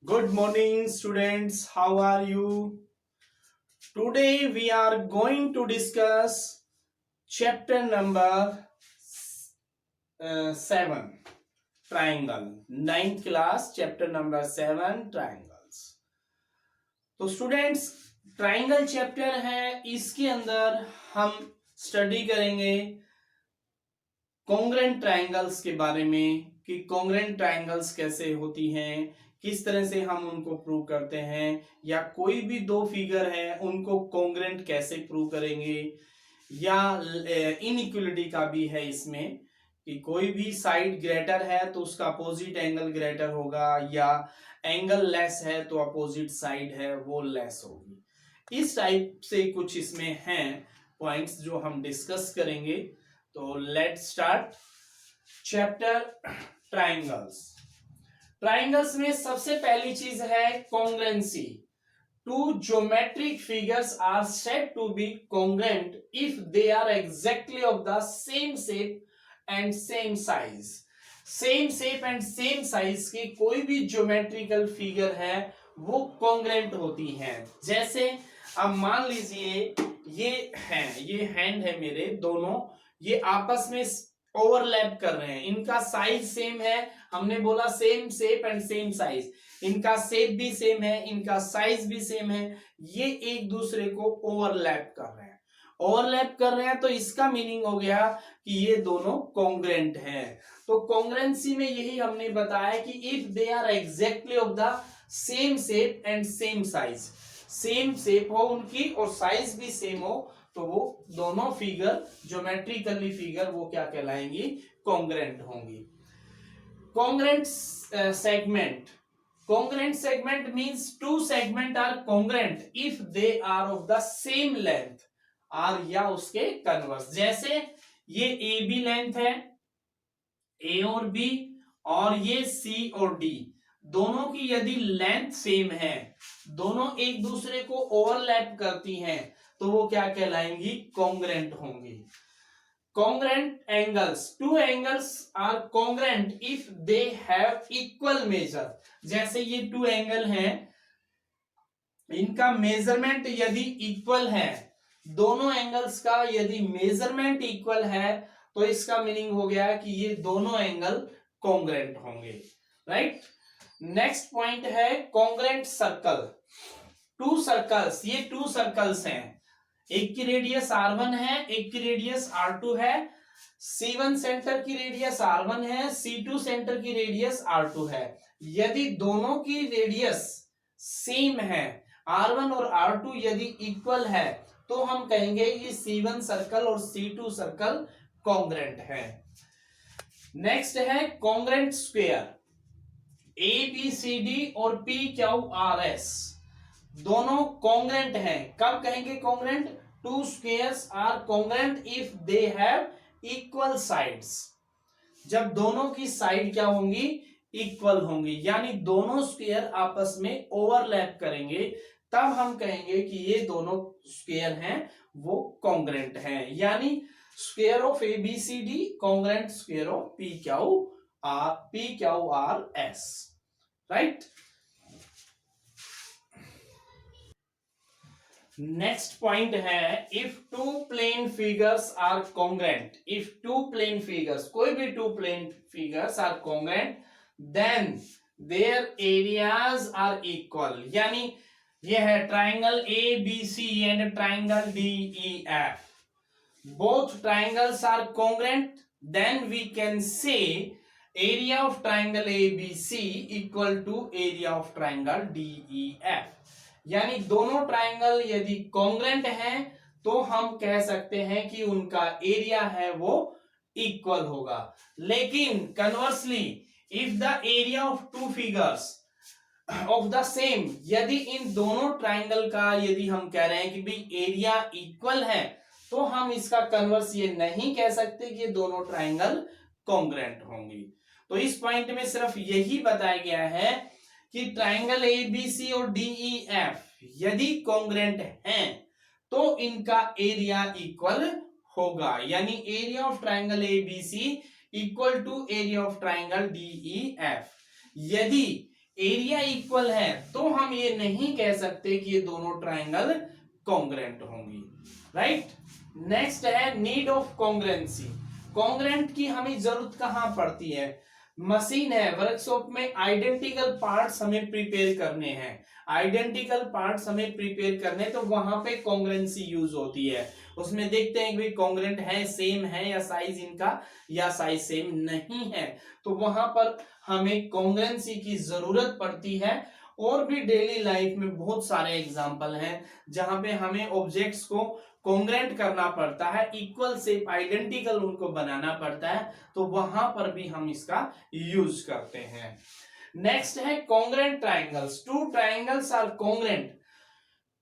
Good morning, students. How are you? Today we are going to discuss chapter number 7, triangle. Ninth class, chapter number 7, triangles. तो students, triangle chapter है, इसके अंदर हम study करेंगे congruent triangles के बारे में कि कॉन्ग्रेंट ट्राइंगल्स कैसे होती हैं, किस तरह से हम उनको प्रूव करते हैं, या कोई भी दो फिगर है उनको कॉन्ग्रेंट कैसे प्रूव करेंगे, या इनइक्वलिटी का भी है इसमें कि कोई भी साइड ग्रेटर है तो उसका अपोजिट एंगल ग्रेटर होगा, या एंगल लेस है तो अपोजिट साइड है वो लेस होगी। इस टाइप से कुछ इसमें हैं पॉइंट्स जो हम डिस्कस करेंगे। तो let's start chapter triangles. Triangles में सबसे पहली चीज है congruency. Two geometric figures are said to be congruent if they are exactly of the same shape and same size. Same shape and same size की कोई भी ज्योमेट्रिकल फिगर है वो कॉन्ग्रेंट होती हैं। जैसे अब मान लीजिए ये हैंड है मेरे दोनों, ये आपस में ओवरलैप कर रहे हैं, इनका साइज सेम है, हमने बोला same shape and same size, इनका शेप भी सेम है, इनका साइज भी सेम है, ये एक दूसरे को ओवरलैप कर रहे हैं। ओवरलैप कर रहे हैं तो इसका मीनिंग हो गया कि ये दोनों कॉन्ग्रेंट हैं। तो कॉन्ग्रेंसी में यही हमने बताया कि if they are exactly of the same shape and same size, same shape हो उनकी और साइज भी सेम हो, तो वो दोनों फिगर ज्योमेट्रिकली फिगर वो क्या कहलाएंगी, कॉन्ग्रेंट होंगी। Congruent segment, congruent segment means two segment are congruent if they are of the same length or या उसके कन्वर्स। जैसे ये ए बी लेंथ है, ए और बी, और ये सी और डी, दोनों की यदि लेंथ सेम है, दोनों एक दूसरे को ओवरलैप करती हैं, तो वो क्या कहलाएंगी, कॉन्ग्रेंट होंगी। Congruent angles, two angles are congruent if they have equal measure। जैसे ये टू एंगल हैं, इनका मेजरमेंट यदि इक्वल है, दोनों एंगल्स का यदि मेजरमेंट इक्वल है, तो इसका मीनिंग हो गया कि ये दोनों एंगल कॉन्ग्रेंट होंगे। राइट। नेक्स्ट पॉइंट है कॉन्ग्रेंट सर्कल। टू सर्कल्स, ये टू सर्कल्स हैं, एक की रेडियस R1 है, एक की रेडियस R2 है, C1 सेंटर की रेडियस R1 है, C2 सेंटर की रेडियस R2 है। यदि दोनों की रेडियस सेम है, R1 और R2 यदि इक्वल है, तो हम कहेंगे कि C1 सर्कल और C2 सर्कल कॉन्ग्रेंट है। नेक्स्ट है कॉन्ग्रेंट स्क्वायर। ABCD और PQRS दोनों कॉन्ग्रेंट हैं। कब कहेंगे congruent, two squares are congruent if they have equal sides. जब दोनों की साइड क्या होंगी, इक्वल होंगी, यानी दोनों स्क्वायर आपस में ओवरलैप करेंगे, तब हम कहेंगे कि ये दोनों स्क्वायर हैं वो कॉन्ग्रेंट हैं। यानी square of ABCD congruent square of PQRS। Right. Next point है if two plane figures are congruent. If two plane figures, कोई भी two plane figures are congruent, then their areas are equal. यानी ये है triangle ABC and triangle DEF, both triangles are congruent, then we can say area of triangle ABC equal to area of triangle DEF। यानी दोनों triangle यदि congruent हैं तो हम कह सकते हैं कि उनका एरिया है वो इक्वल होगा। लेकिन conversely if the area of two figures of the same, यदि इन दोनों ट्राइंगल का यदि हम कह रहे हैं कि भाई एरिया इक्वल है, तो हम इसका कन्वर्स ये नहीं कह सकते कि ये दोनों ट्राइंगल कॉन्ग्रेंट होंगी। तो इस पॉइंट में सिर्फ यही बताया गया है कि ट्राइंगल ABC और DEF यदि कॉन्ग्रेंट हैं तो इनका एरिया इक्वल होगा। यानी area of triangle ABC equal to area of triangle DEF। यदि एरिया इक्वल है तो हम ये नहीं कह सकते कि ये दोनों ट्राइंगल कॉन्ग्रेंट होंगी, राइट। नेक्स्ट है नीड ऑफ कॉन्ग्रेंसी। कॉन्ग्रेंट की हमें जरूरत कहां पड़ती है? मशीन है, वर्कशॉप में आइडेंटिकल पार्ट्स हमें प्रिपेयर करने हैं, आइडेंटिकल पार्ट्स हमें प्रिपेयर करने, तो वहां पे कॉन्ग्रेंसी यूज होती है। उसमें देखते हैं कि कॉन्ग्रेंट है, सेम है या साइज इनका या साइज सेम नहीं है, तो वहां पर हमें कॉन्ग्रेंसी की जरूरत पड़ती है। और भी डेली लाइफ में बहुत सारे एग्जाम्पल हैं जहां पे हमें ऑब्जेक्ट्स को कॉन्ग्रेंट करना पड़ता है, इक्वल शेप आइडेंटिकल उनको बनाना पड़ता है, तो वहां पर भी हम इसका यूज करते हैं। नेक्स्ट है congruent triangles. Two triangles are congruent,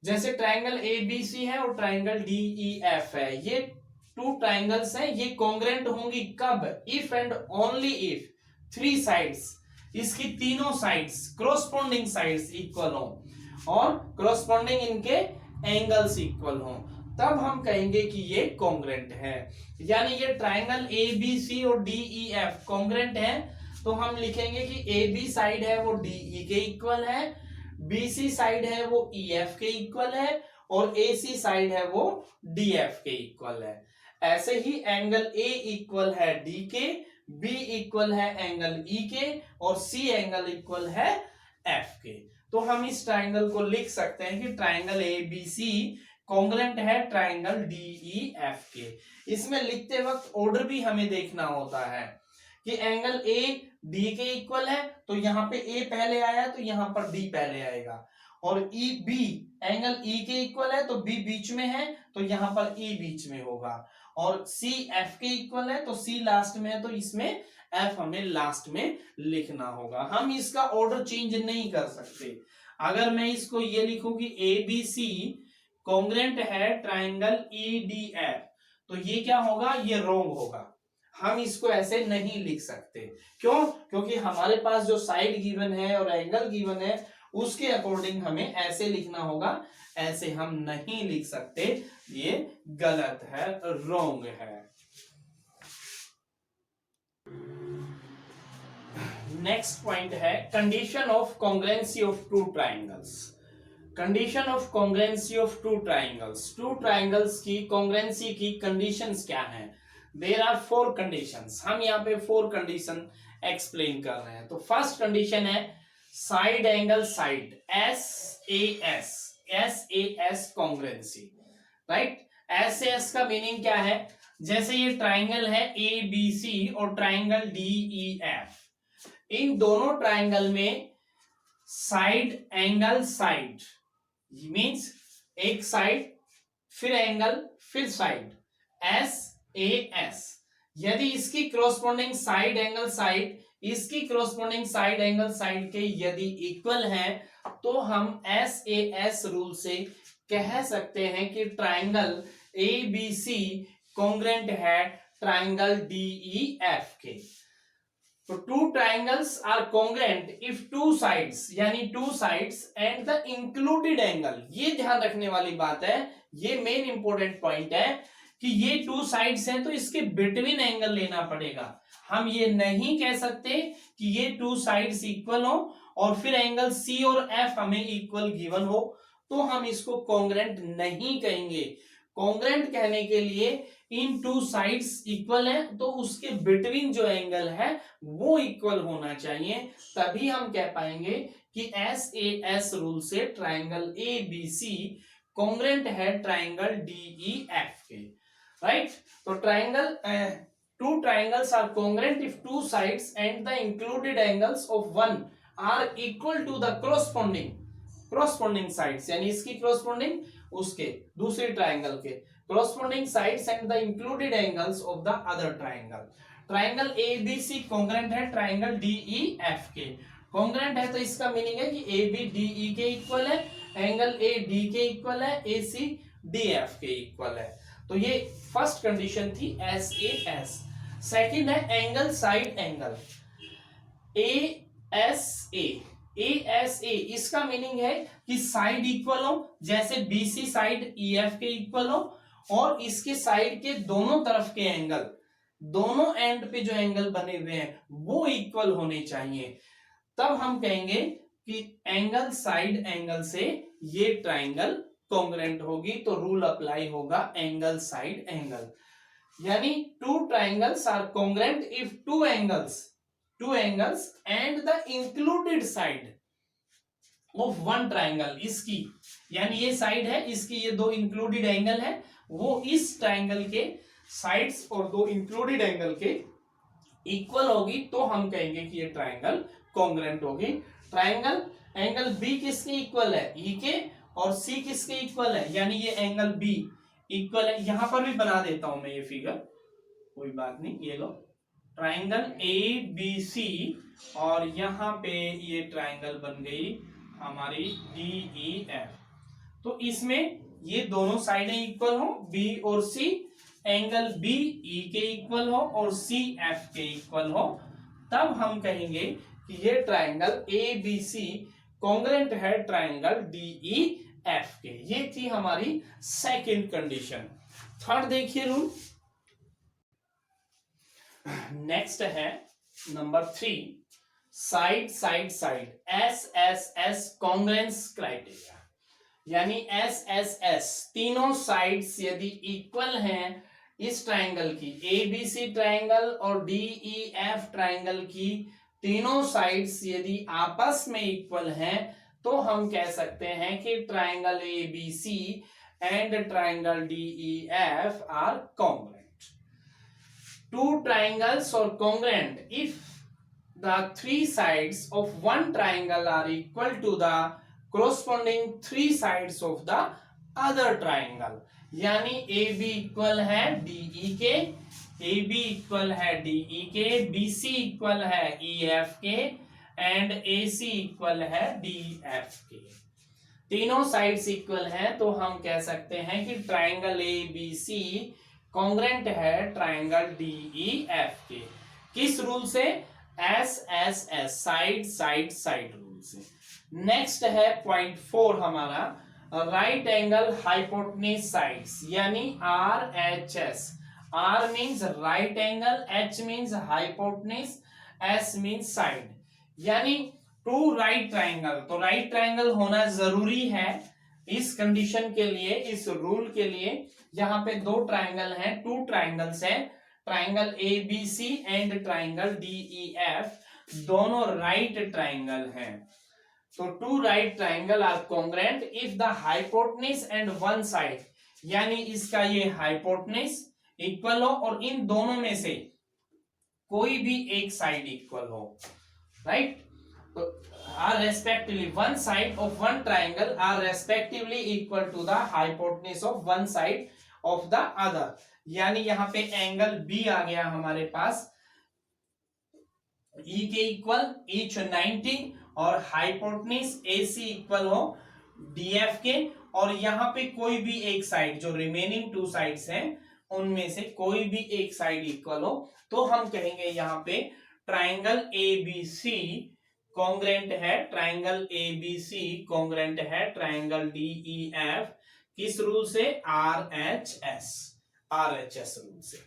जैसे ट्राइंगल एबीसी है और ट्राइंगल डीईएफ है, ये टू ट्राइंगल्स हैं, ये कॉन्ग्रेंट होंगी कब? If and only if three sides, इसकी तीनों साइड्स क्रॉसपोंडिंग साइड्स इक्वल हो और क्रॉसपोंडिंग इनके एंगल्स इक्वल हो, तब हम कहेंगे कि ये कॉन्ग्रेंट है। यानी ये ट्राइंगल एबीसी और डीईएफ कॉन्ग्रेंट है, तो हम लिखेंगे कि ए बी साइड है वो डीई के इक्वल है, बीसी साइड है वो ईएफ के इक्वल है और एसी साइड है वो डीएफ के इक्वल है। ऐसे ही एंगल ए इक्वल है डी के, बी इक्वल है एंगल ई के और सी एंगल इक्वल है एफ के। तो हम इस ट्राइंगल को लिख सकते हैं कि triangle A B C congruent है ट्राइंगल डीईएफ के। इसमें लिखते वक्त ऑर्डर भी हमें देखना होता है कि एंगल ए डी के इक्वल है तो यहाँ पे ए पहले आया तो यहाँ पर डी पहले आएगा, और ई बी एंगल ई के इक्वल है तो बी बीच में है तो यहाँ पर ई बीच में होगा, और सी एफ के इक्वल है तो सी लास्ट में है तो इसमें एफ हमें लास्ट में लिखना होगा। हम इसका ऑर्डर चेंज नहीं कर सकते। अगर मैं इसको ये लिखूं कि ए बी सी कॉन्ग्रेंट है ट्राइंगल ई डी एफ, तो ये क्या होगा? ये रॉन्ग होगा, हम इसको ऐसे नहीं लिख सकते। क्यों? क्योंकि हमारे पास जो साइड गिवन है और एंगल गिवन है उसके अकॉर्डिंग हमें ऐसे लिखना होगा, ऐसे हम नहीं लिख सकते, ये गलत है, रॉन्ग है। नेक्स्ट पॉइंट है condition of कॉन्ग्रेंसी of two triangles. Condition of कॉन्ग्रेंसी of two triangles, two triangles की कॉन्ग्रेंसी की कंडीशंस क्या हैं? देयर आर 4 कंडीशंस, हम यहाँ पे 4 कंडीशन एक्सप्लेन कर रहे हैं। तो फर्स्ट कंडीशन है side angle side, S कॉन्ग्रेंसी, right. S का मीनिंग क्या है? जैसे ये ट्राइंगल है ए बी सी और ट्राइंगल डी ई एफ, इन दोनों ट्राइंगल में साइड एंगल साइड मीन्स एक साइड फिर एंगल फिर साइड, एस यदि इसकी क्रॉसपोंडिंग साइड एंगल साइड इसकी क्रॉसपोंडिंग साइड एंगल साइड के यदि इक्वल है तो हम एस रूल से कह सकते हैं कि triangle A B C congruent है ट्राइंगल डीई एफ के। तो two triangles are congruent if two sides, यानी two sides and the included angle, ये ध्यान रखने वाली बात है, ये मेन इंपॉर्टेंट पॉइंट है कि ये टू साइड्स हैं तो इसके बिटवीन एंगल लेना पड़ेगा। हम ये नहीं कह सकते कि ये टू साइड्स इक्वल हो और फिर एंगल सी और एफ हमें इक्वल गिवन हो, तो हम इसको कॉन्ग्रेंट नहीं कहेंगे। कॉन्ग्रेंट कहने के लिए इन टू साइड्स इक्वल है तो उसके बिटवीन जो एंगल है वो इक्वल होना चाहिए, तभी हम कह पाएंगे कि एस रूल से triangle A B C congruent है ट्राइंगल डीई एफ के, राइट। तो triangle two triangles are congruent if two sides and the included angles of one are equal to the corresponding sides, यानी इसकी corresponding उसके दूसरे triangle के corresponding sides and the included angles of the other triangle। Triangle ABC congruent है triangle DEF के। congruent है तो इसका मीनिंग है कि AB DE के इक्वल है, एंगल AD के इक्वल है, AC DF के इक्वल है। तो ये फर्स्ट कंडीशन थी एस। सेकंड है एंगल साइड एंगल, ए इसका मीनिंग है कि साइड इक्वल हो, जैसे बीसी साइड ईएफ के इक्वल हो और इसके साइड के दोनों तरफ के एंगल, दोनों एंड पे जो एंगल बने हुए हैं वो इक्वल होने चाहिए, तब हम कहेंगे कि एंगल साइड एंगल से ये ट्राइंगल कॉन्ग्रेंट होगी, तो रूल अप्लाई होगा एंगल साइड एंगल। यानी two triangles are congruent if two angles and the included side of one triangle, इसकी यानी ये साइड है, इसकी ये दो इंक्लूडेड एंगल है, वो इस ट्राइंगल के साइड्स और दो इंक्लूडेड एंगल के इक्वल होगी, तो हम कहेंगे कि ये ट्राइंगल कॉन्ग्रेंट होगी। ट्राइंगल एंगल बी किसके इक्वल है, ई के, और सी किसके इक्वल है, यानी ये एंगल बी इक्वल है। यहां पर भी बना देता हूं मैं ये फिगर, कोई बात नहीं, ये लो ट्राइंगल ए बी सी, और यहां पे ये ट्राइंगल बन गई हमारी डी ई एफ। तो इसमें ये दोनों साइडें इक्वल हो, बी और सी, एंगल बी ई के इक्वल हो और सी एफ के इक्वल हो, तब हम कहेंगे कि ये triangle A B C congruent है ट्राइंगल डी ई एफ के। ये थी हमारी सेकंड कंडीशन। थर्ड देखिए रूल, नेक्स्ट है number 3, side side side, S S S congruence criteria. यानी एस एस एस तीनों साइड्स यदि इक्वल हैं इस ट्राइंगल की, ए बी सी ट्राइंगल और डी ई एफ ट्राइंगल की तीनों साइड्स यदि आपस में इक्वल हैं, तो हम कह सकते हैं कि triangle A B C and triangle D E F are congruent. Two triangles और congruent if the three sides of one triangle are equal to the corresponding three sides of the other triangle। यानी AB equal है DE के, AB equal है DE के, BC equal है EF के, and AC equal है DF के। तीनों साइड्स इक्वल हैं, तो हम कह सकते हैं कि ट्राइंगल ABC कॉन्ग्रेंट है ट्राइंगल DEF के। किस रूल से, S S S, side side side rule से। नेक्स्ट है पॉइंट 4 हमारा, राइट एंगल हाइपोटेन्यूज साइड्स, यानी R H S. R means right angle, H means hypotenuse, S means side. यानी two right triangle, तो right triangle होना जरूरी है इस कंडीशन के लिए, इस रूल के लिए। यहाँ पे दो ट्राइंगल हैं, टू ट्राइंगल्स हैं, triangle A B C and triangle D E F, दोनों राइट ट्राइंगल हैं। तो two right triangle are congruent if the hypotenuse and one side, यानी इसका ये हाइपोटेन्यूज इक्वल हो और इन दोनों में से कोई भी एक साइड इक्वल हो, राइट। तो are respectively one side of one triangle are respectively equal to the hypotenuse of one side of the other. यानी यहां पे एंगल बी आ गया हमारे पास ई के इक्वल, ईच 90, और हाइपोटेन्यूज AC इक्वल हो DF के, और यहां पे कोई भी एक साइड, जो रिमेनिंग टू साइड्स हैं उनमें से कोई भी एक साइड इक्वल हो, तो हम कहेंगे यहां पे ट्राइंगल ABC कॉन्ग्रेंट है, ट्राइंगल ABC कॉन्ग्रेंट है ट्राइंगल DEF। किस रूल से, RHS रूल से,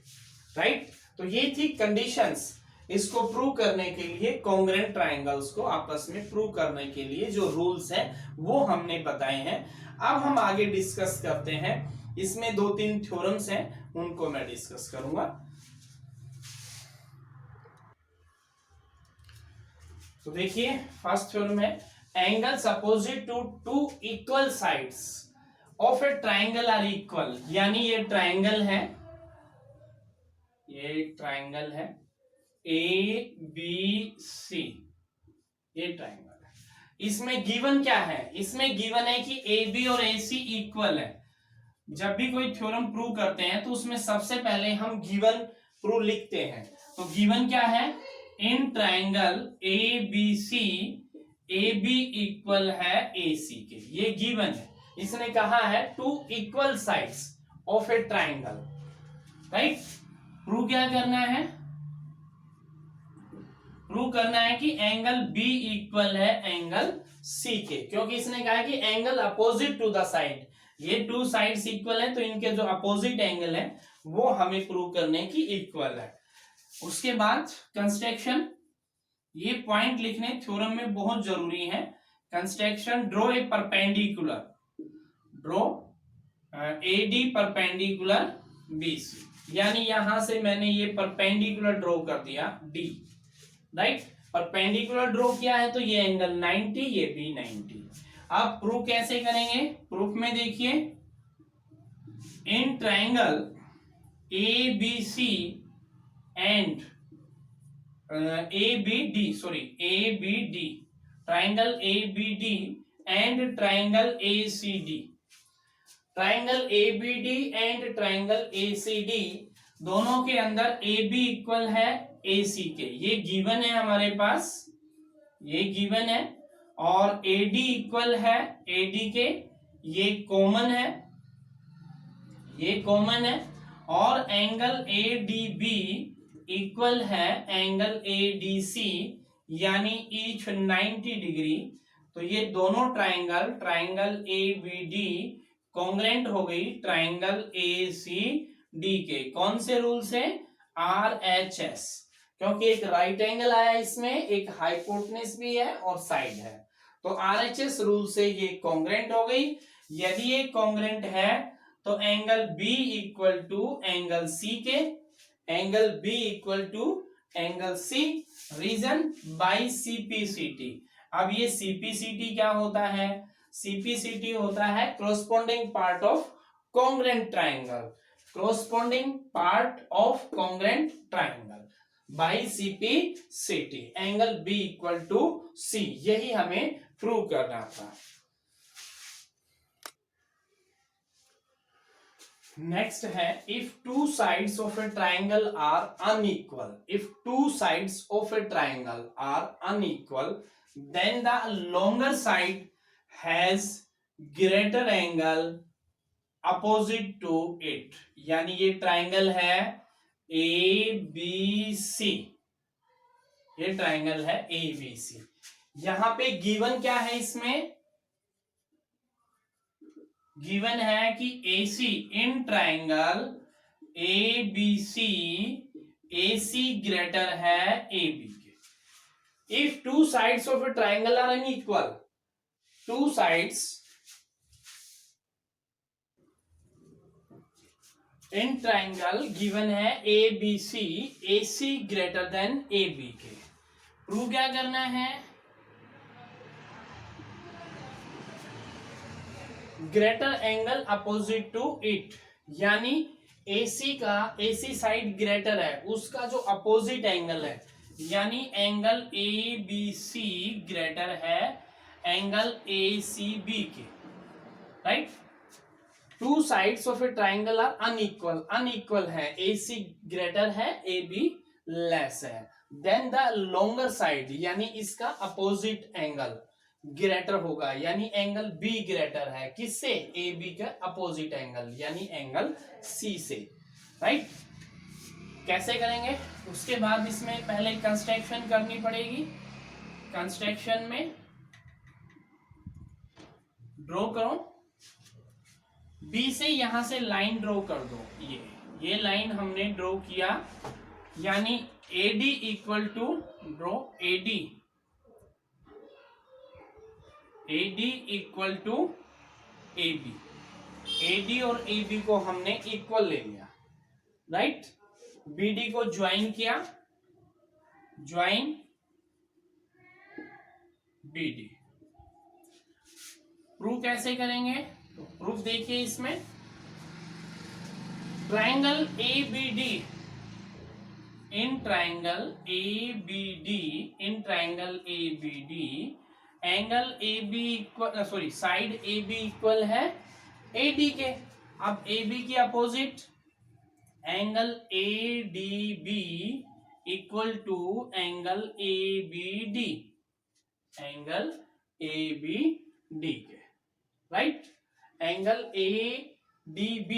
राइट। तो ये थी कंडीशंस, इसको प्रूव करने के लिए, कॉन्ग्रेंट ट्राइंगल्स को आपस में प्रूव करने के लिए जो रूल्स हैं वो हमने बताए हैं। अब हम आगे डिस्कस करते हैं, इसमें 2-3 थ्योरम्स हैं, उनको मैं डिस्कस करूंगा। तो देखिए फर्स्ट थ्योरम है, angles opposite to two equal sides of a triangle are equal. यानी ये ट्राइंगल है, ये ट्राइंगल है ए बी सी, ये ट्राइंगल है। इसमें गिवन क्या है, इसमें गिवन है कि ए बी और ए सी इक्वल है। जब भी कोई थ्योरम प्रूव करते हैं तो उसमें सबसे पहले हम गिवन प्रूव लिखते हैं। तो गिवन क्या है, in triangle A B C A B equal है ए सी के, ये गिवन है। इसने कहा है two equal sides of a triangle, right. Prove क्या करना है, प्रूव करना है कि एंगल बी इक्वल है एंगल सी के, क्योंकि इसने कहा है कि angle opposite to the side, ये टू साइड्स इक्वल है, तो इनके जो अपोजिट एंगल है वो हमें प्रूव करने की इक्वल है। उसके बाद कंस्ट्रक्शन, ये पॉइंट लिखने थ्योरम में बहुत जरूरी है। Construction draw a perpendicular, draw AD perpendicular BC, यानी यहां से मैंने ये परपेंडिकुलर ड्रॉ कर दिया डी, राइट। परपेंडिकुलर ड्रॉ किया है तो ये एंगल 90, ये भी 90। अब प्रूफ कैसे करेंगे? प्रूफ में देखिए, in triangle A B C and ABD, sorry, ABD, triangle ABD and triangle ACD, triangle ABD and triangle ACD दोनों के अंदर AB इक्वल है AC के, ये गिवन है हमारे पास, ये गिवन है, और AD इक्वल है AD के, ये कॉमन है, ये कॉमन है, और एंगल ADB इक्वल है एंगल ADC, यानी ईच 90 डिग्री। तो ये दोनों ट्राइंगल, ट्राइंगल ABD कॉन्ग्रेंट हो गई ट्राइंगल ACD के, कौन से रूल से? RHS, क्योंकि एक राइट एंगल आया इसमें, एक हाइपोटेनस भी है और साइड है, तो RHS रूल से ये कॉन्ग्रेंट हो गई। यदि ये कॉन्ग्रेंट है तो angle B equal to angle C के, angle B equal to angle C, reason by CPCT। अब ये CPCT क्या होता है? CPCT होता है corresponding part of congruent triangle, corresponding part of congruent triangle by CPCT, angle B equal to C, यही हमें प्रूव करना था। नेक्स्ट है, if two sides of a triangle are unequal, if two sides of a triangle are unequal then the longer side has greater angle opposite to it, यानी ये triangle है ABC, ये triangle है ABC। यहां पे given क्या है? इसमें गिवन है कि AC in triangle ABC, AC greater है AB के। If two sides of a triangle are unequal, two sides in triangle given है ABC, AC greater than AB के। प्रूव क्या करना है? Greater angle opposite to it, यानी AC का, AC side greater है, उसका जो अपोजिट एंगल है, यानी एंगल ABC ग्रेटर है एंगल ACB के, right. Two sides of a triangle are unequal, unequal है, AC ग्रेटर है AB लेस है, देन द लॉन्गर साइड, यानी इसका अपोजिट एंगल ग्रेटर होगा, यानी एंगल B ग्रेटर है किससे? AB का अपोजिट एंगल, यानी एंगल C से, राइट। कैसे करेंगे? उसके बाद इसमें पहले कंस्ट्रक्शन करनी पड़ेगी। कंस्ट्रक्शन में ड्रॉ करो, B से यहां से लाइन ड्रॉ कर दो, ये लाइन हमने ड्रॉ किया, यानी AD equal to draw AD equal to AB, AD और AB को हमने इक्वल ले लिया, राइट। BD को ज्वाइन किया, ज्वाइन BD। प्रूफ कैसे करेंगे? तो प्रूफ देखिए, इसमें triangle ABD, in triangle ABD, in triangle ABD angle AB equal, sorry, side AB equal है AD के। अब AB की opposite angle ADB equal to angle ABD, angle ABD के, राइट। एंगल ADB,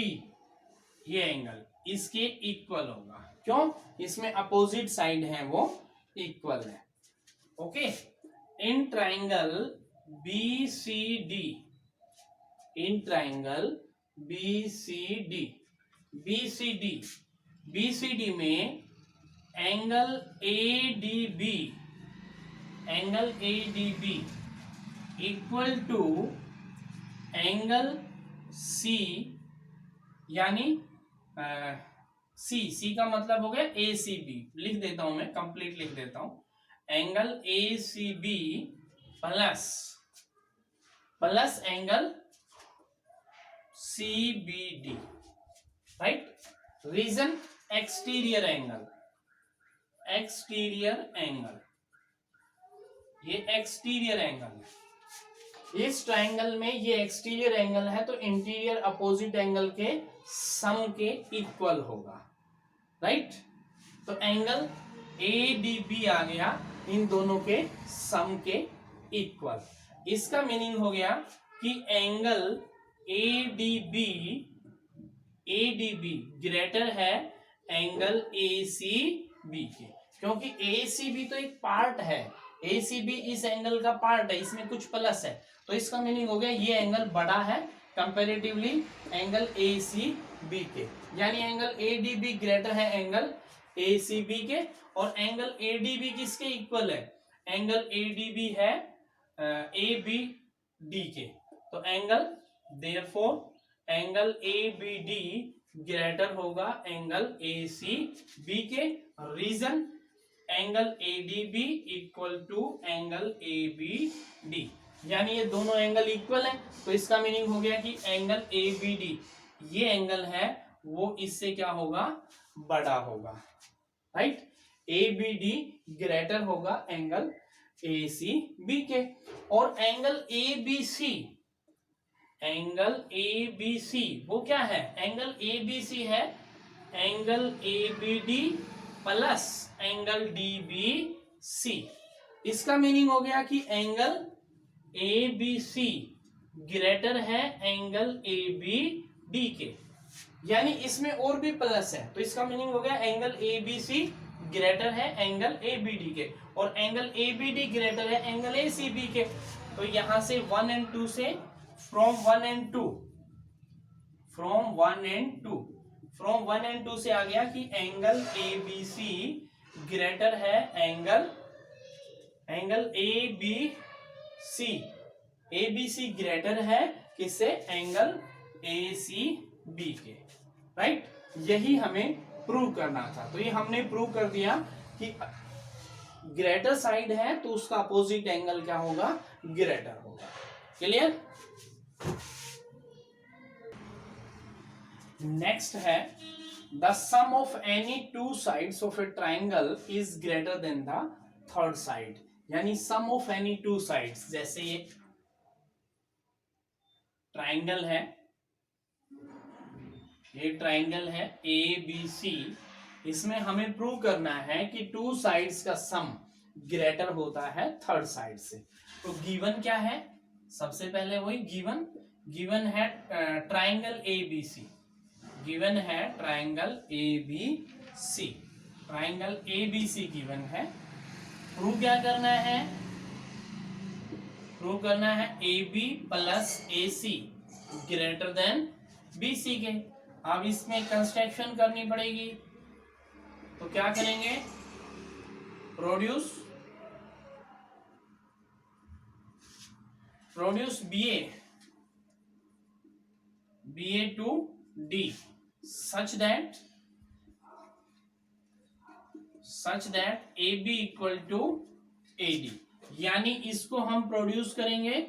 ये एंगल इसके equal होगा, क्यों? इसमें अपोजिट साइड है वो इक्वल है, okay. In triangle BCD, in triangle BCD, BCD में angle ADB angle A D B equal to angle C, यानी सी का मतलब हो गया ए सी बी, लिख देता हूं मैं, कंप्लीट लिख देता हूं, angle A C B plus angle C B D, right. Reason exterior angle, ये एक्सटीरियर एंगल है। इस ट्राइंगल में ये एक्सटीरियर एंगल है, तो इंटीरियर अपोजिट एंगल के सम के इक्वल होगा, राइट। तो एंगल ए डी बी आ गया इन दोनों के सम के इक्वल। इसका मीनिंग हो गया कि angle A D B greater है एंगल ए सी बी के, क्योंकि ए सी बी तो एक पार्ट है, ए सी बी इस एंगल का पार्ट है, इसमें कुछ प्लस है, तो इसका मीनिंग हो गया ये एंगल बड़ा है comparatively angle A C B के, यानी angle A D B greater है एंगल ए सी बी के। और एंगल ए डी बी किसके इक्वल है? एंगल ए डी बी है ए बी डी के, तो angle therefore angle A B D greater होगा एंगल ए सी बी के। Reason angle A D B equal to angle A B D, यानी ये दोनों एंगल इक्वल है, तो इसका मीनिंग हो गया कि एंगल ए बी डी ये एंगल है वो इससे क्या होगा? बड़ा होगा, right. A B D greater होगा एंगल ए सी बी के। और एंगल ए बी सी वो क्या है? एंगल ए बी सी है angle A B D plus angle D B C. इसका मीनिंग हो गया कि angle A B C greater है एंगल ए बी डी के, यानी इसमें और भी प्लस है, तो इसका मीनिंग हो गया angle A B C greater है एंगल ए बी डी के, और angle A B D greater है एंगल ए सी बी के। तो यहां से 1 and 2 से फ्रॉम 1 and 2 से आ गया कि angle A B C greater है angle A B C greater है किससे? एंगल ए सी बी के, राइट। यही हमें प्रूव करना था, तो ये हमने प्रूव कर दिया कि ग्रेटर साइड है तो उसका अपोजिट एंगल क्या होगा? ग्रेटर होगा। क्लियर? नेक्स्ट है the sum of any two sides of a triangle is greater than the third side, यानी sum of any two sides, जैसे ये ट्राइंगल है, ये ट्राइंगल है ए बी सी, इसमें हमें प्रूव करना है कि टू साइड्स का सम ग्रेटर होता है थर्ड साइड से। तो गिवन क्या है? सबसे पहले वही गिवन है triangle A B C, given है triangle A B C, triangle A B C given है। प्रूव क्या करना है? प्रूव करना है A B plus A C greater than B C के। अब इसमें कंस्ट्रक्शन करनी पड़ेगी, तो क्या करेंगे? Produce B A to D such that A B equal to A D, यानी इसको हम प्रोड्यूस करेंगे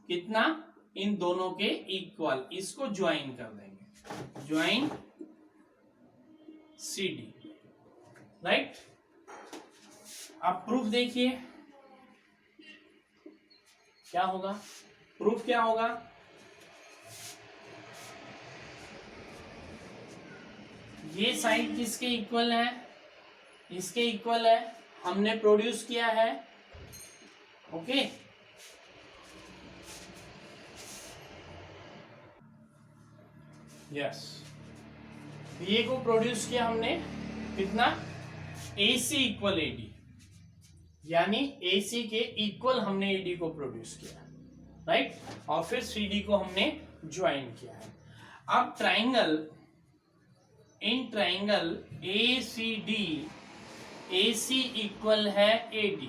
कितना? इन दोनों के इक्वल, इसको ज्वाइन कर देंगे, ज्वाइन सी डी, राइट। अब प्रूफ देखिए क्या होगा? प्रूफ क्या होगा? ये साइड किसके इक्वल है? इसके इक्वल है, हमने प्रोड्यूस किया है, ओके। यस, ये को प्रोड्यूस किया हमने कितना? AC इक्वल AD, यानी AC के इक्वल हमने AD को प्रोड्यूस किया, राइट। और फिर CD को हमने ज्वाइन किया है। अब in triangle ACD AC equal है AD,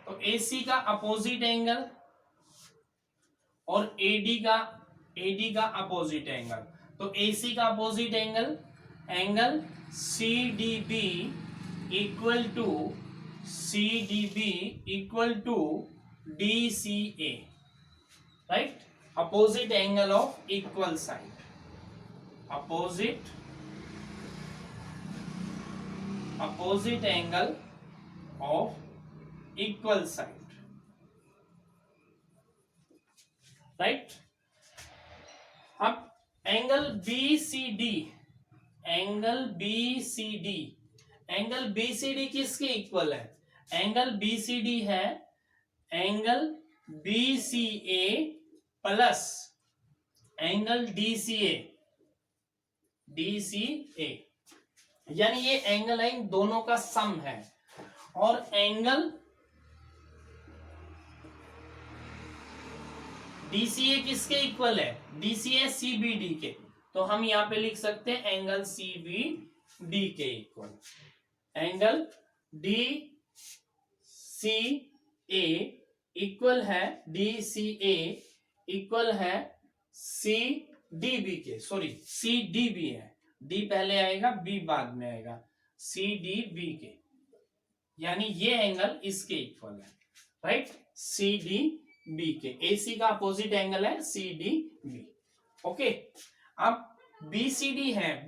तो AC का अपोजिट एंगल और AD का अपोजिट एंगल, तो AC का opposite angle angle CDB equal to DCA, right, opposite angle of equal side, opposite angle of equal side, right. अब angle BCD किसके equal है? एंगल BCD है angle BCA plus angle DCA, यानी ये angle है इन दोनों का सम है। और एंगल DCA किसके इक्वल है? DCA CBD के, तो हम यहां पे लिख सकते हैं एंगल CBD के इक्वल। एंगल DCA इक्वल है CDB के, सॉरी CDB है, D पहले आएगा B बाद में आएगा, CDB के, यानी ये एंगल इसके इक्वल है, राइट, CDB के। AC का अपोजिट एंगल है CDB, ओके। अब BCD है,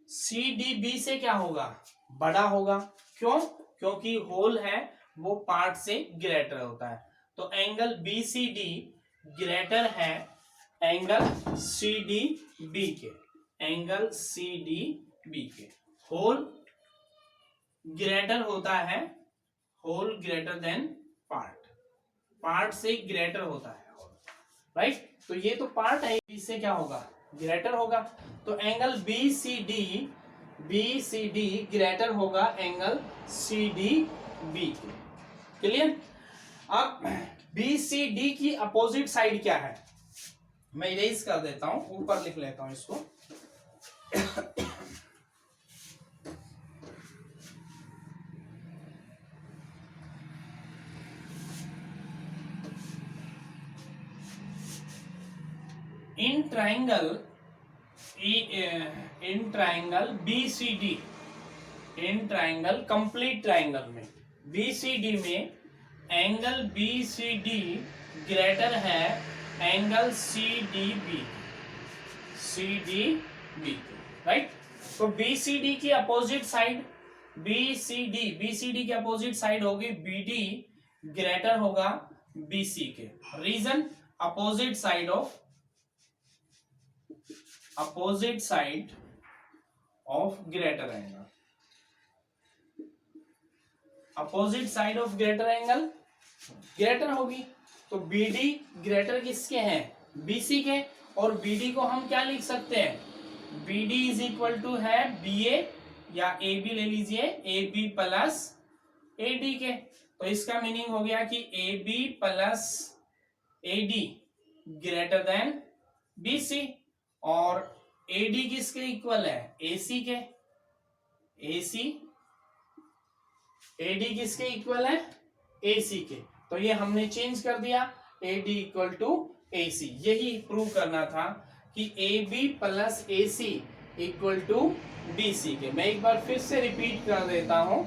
CDB से क्या होगा? बड़ा होगा, क्यों? क्योंकि होल है वो पार्ट से ग्रेटर होता है, तो एंगल BCD ग्रेटर है एंगल CDB के, एंगल CDB के। होल ग्रेटर होता है, whole greater than part, part से ग्रेटर होता है, राइट। तो ये तो पार्ट है, इससे क्या होगा? ग्रेटर होगा, तो एंगल BCD ग्रेटर होगा एंगल CDB के, क्लियर। अब BCD की अपोजिट साइड क्या है? मैं इरेज कर देता हूं, ऊपर लिख लेता हूं इसको। In triangle BCD, in triangle complete triangle में BCD में एंगल BCD ग्रेटर है एंगल CDB, राइट। तो BCD की अपोजिट साइड, BCD की अपोजिट साइड होगी BD ग्रेटर होगा BC के। Reason? Opposite side of greater angle, opposite side of greater angle greater होगी, तो BD ग्रेटर किसके हैं? BC के, और BD को हम क्या लिख सकते हैं? BD इज इक्वल टू है BA या AB ले लीजिए, AB प्लस AD के, तो इसका मीनिंग हो गया कि AB plus AD greater than BC, और AD किसके इक्वल है? AC के, AD किसके इक्वल है? AC के, तो ये हमने चेंज कर दिया, AD इक्वल टू AC। यही प्रूव करना था कि AB plus AC equal to BC के। मैं एक बार फिर से रिपीट कर देता हूं,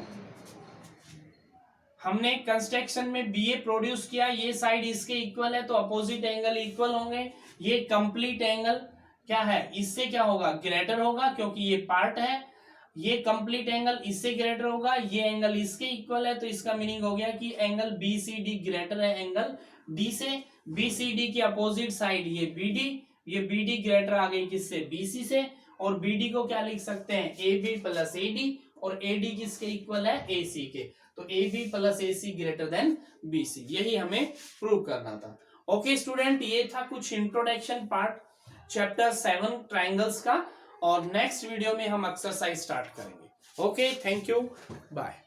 हमने कंस्ट्रक्शन में BA प्रोड्यूस किया, ये साइड इसके इक्वल है तो अपोजिट एंगल इक्वल होंगे। ये कंप्लीट एंगल क्या है? इससे क्या होगा? ग्रेटर होगा, क्योंकि ये पार्ट है। ये कंप्लीट एंगल इससे ग्रेटर होगा, ये एंगल इसके इक्वल है, तो इसका मीनिंग हो गया कि एंगल BCD ग्रेटर है एंगल D से। BCD की अपोजिट साइड ये BD ग्रेटर आ गई किससे? BC से, और BD को क्या लिख सकते हैं? AB प्लस AD, और AD किसके इक्वल है? AC के, तो AB plus AC greater then BC। यही हमें प्रूव करना था। ओके स्टूडेंट, ये था कुछ इंट्रोडक्शन पार्ट चैप्टर 7 ट्राइंगल्स का, और नेक्स्ट वीडियो में हम एक्सरसाइज स्टार्ट करेंगे। Okay, thank you, bye.